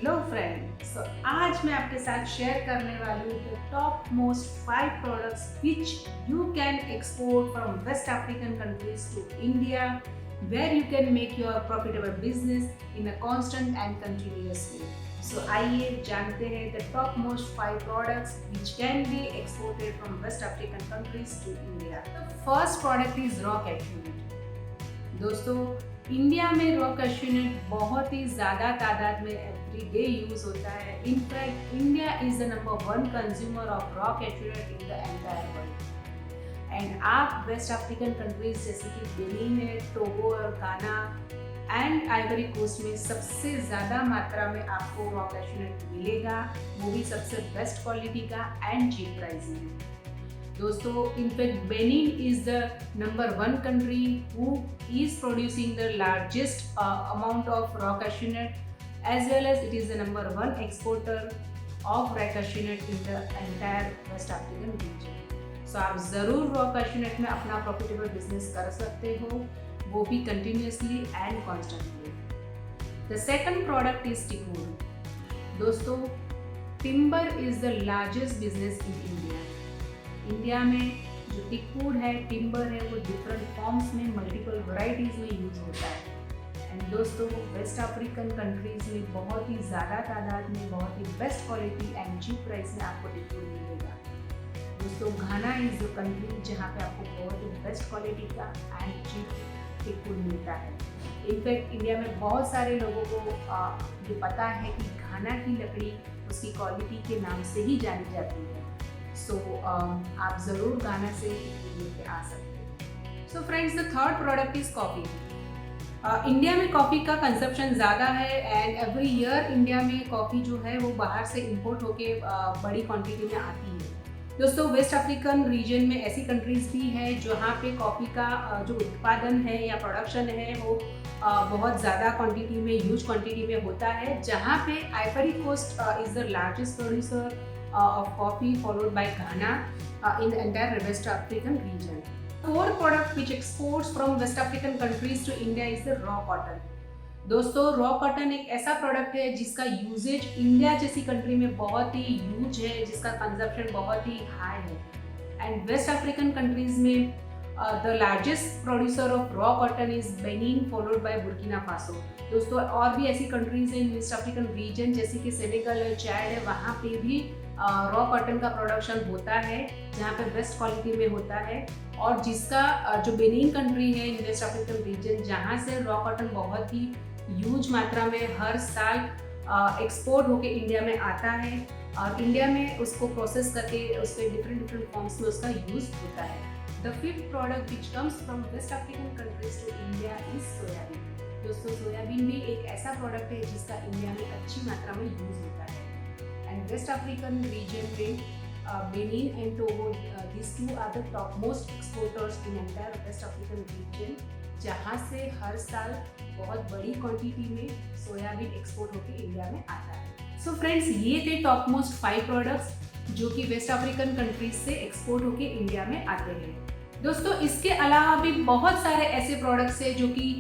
Hello friend, आज मैं आपके साथ शेयर करने वाली हूँ the top most 5 products which you can export from waste African countries to India where you can make your profitable business in a constant and continuous way. So आइए जानते हैं the top most 5 products which can be exported from waste African countries to India. The first product is raw cashew nut. दोस्तों, India में raw cashew नट बहुत ही ज़्यादा तादाद में everyday use होता है। In fact India is the number 1 consumer of raw cashew nut in the entire world. And आप west African countries जैसे कि बेनिन है, टोगो और गाना एंड आइवरी कोस्ट में सबसे ज़्यादा मात्रा में आपको रॉ कैश्यू नट मिलेगा, वो भी सबसे बेस्ट क्वालिटी का एंड चीप प्राइस में। दोस्तों, in fact Benin is the number 1 country who is producing the largest amount of raw cashew nut, as well as it is the number 1 exporter of raw cashew nut in the entire West African region. So आप ज़रूर raw cashew nut में अपना profitable business कर सकते हो, वो भी continuously and constantly. The second product is teakwood. दोस्तों, timber is the largest business in India. India में जो टिकवुड है, टिम्बर है, वो डिफरेंट फॉर्म्स में मल्टीपल वैरायटीज में यूज होता है। एंड दोस्तों, वेस्ट अफ्रीकन कंट्रीज में बहुत ही ज़्यादा तादाद में बहुत ही best quality and cheap price में आपको टिकवुड मिलेगा। दोस्तों, घाना इज द कंट्री जहाँ पे आपको बहुत ही बेस्ट क्वालिटी का एंड चीप टिकवुड मिलता है। इनफैक्ट इंडिया में बहुत सारे लोगों को ये पता है कि घाना की लकड़ी उसकी क्वालिटी के नाम से ही जानी जाती है। सो आप ज़रूर गाना से लेके आ सकते हैं। So friends, the third product is coffee. India में कॉफ़ी का कंजप्शन ज़्यादा है एंड एवरी ईयर इंडिया में कॉफ़ी जो है वो बाहर से इंपोर्ट होके बड़ी क्वांटिटी में आती है। दोस्तों, वेस्ट अफ्रीकन रीजन में ऐसी कंट्रीज भी है जहाँ पे कॉफ़ी का जो उत्पादन है या प्रोडक्शन है वो बहुत ज़्यादा क्वांटिटी में, ह्यूज क्वांटिटी में होता है, जहाँ पे Ivory Coast is the largest producer of coffee, followed by Ghana in the entire West African region. Fourth product which exports from West African countries to India is the raw cotton. दोस्तों, raw cotton एक ऐसा product है जिसका usage India जैसी country में बहुत ही huge है, जिसका कंजप्शन बहुत ही हाई है। एंड वेस्ट अफ्रीकन कंट्रीज में the largest producer of raw cotton is Benin, followed by Burkina Faso. दोस्तों, और भी ऐसी कंट्रीज हैं वेस्ट अफ्रीकन रीजन जैसे कि सेनेगल है, चैड है, वहाँ पे भी रॉ कॉटन का प्रोडक्शन होता है, जहाँ पे बेस्ट क्वालिटी में होता है। और जिसका जो बेनिन कंट्री है इन वेस्ट अफ्रीकन रीजन, जहाँ से रॉ कॉटन बहुत ही ह्यूज मात्रा में हर साल एक्सपोर्ट होके इंडिया में आता है और इंडिया में उसको प्रोसेस करके उसके डिफरेंट फॉर्म्स में उसका यूज होता है। The fifth product which comes from waste African countries to India is soybean. दोस्तों, सोयाबीन भी एक ऐसा प्रोडक्ट है जिसका इंडिया में अच्छी मात्रा में यूज होता है। एंड वेस्ट अफ्रीकन रीजन में Benin and Togo, these two are the top most exporters in entire west African region, जहाँ से हर साल बहुत बड़ी क्वांटिटी में सोयाबीन एक्सपोर्ट होकर इंडिया में आता है। सो फ्रेंड्स, ये थे टॉप मोस्ट 5 प्रोडक्ट्स जो कि वेस्ट अफ्रीकन कंट्रीज से एक्सपोर्ट होकर इंडिया में आते हैं। दोस्तों, इसके अलावा भी बहुत सारे ऐसे प्रोडक्ट्स हैं जो कि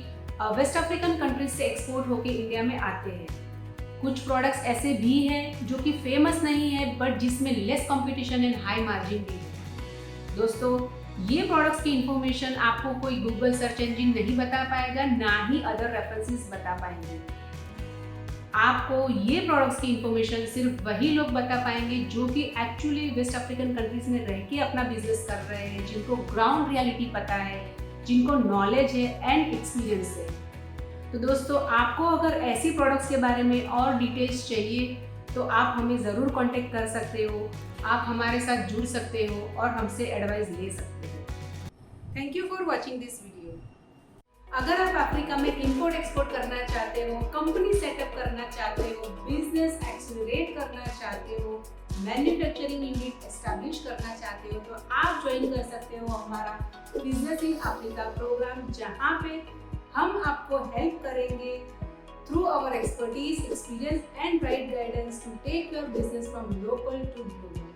वेस्ट अफ्रीकन कंट्रीज से एक्सपोर्ट होकर इंडिया में आते हैं। कुछ प्रोडक्ट्स ऐसे भी हैं जो कि फेमस नहीं है बट जिसमें less competition and high margin भी है। दोस्तों, ये प्रोडक्ट्स की इंफॉर्मेशन आपको कोई गूगल सर्च इंजन नहीं बता पाएगा, ना ही अदर रेफरेंसेस बता पाएंगे। आपको ये प्रोडक्ट्स की इंफॉर्मेशन सिर्फ वही लोग बता पाएंगे जो कि एक्चुअली वेस्ट अफ्रीकन कंट्रीज में रह के अपना बिजनेस कर रहे हैं, जिनको ग्राउंड रियलिटी पता है, जिनको नॉलेज है एंड एक्सपीरियंस है। तो दोस्तों, आपको अगर ऐसी प्रोडक्ट्स के बारे में और डिटेल्स चाहिए तो आप हमें ज़रूर कांटेक्ट कर सकते हो, आप हमारे साथ जुड़ सकते हो और हमसे एडवाइस ले सकते हो। Thank you for watching this video. अगर आप अफ्रीका में इंपोर्ट एक्सपोर्ट करना चाहते हो, कंपनी सेटअप करना चाहते हो, बिजनेस एक्सेलरेट करना चाहते हो, मैन्युफैक्चरिंग यूनिट एस्टैब्लिश करना चाहते हो, तो आप ज्वाइन कर सकते हो हमारा बिजनेस इन अफ्रीका प्रोग्राम, जहाँ पे हम आपको हेल्प करेंगे through our expertise, experience and right guidance to take your business from local to global.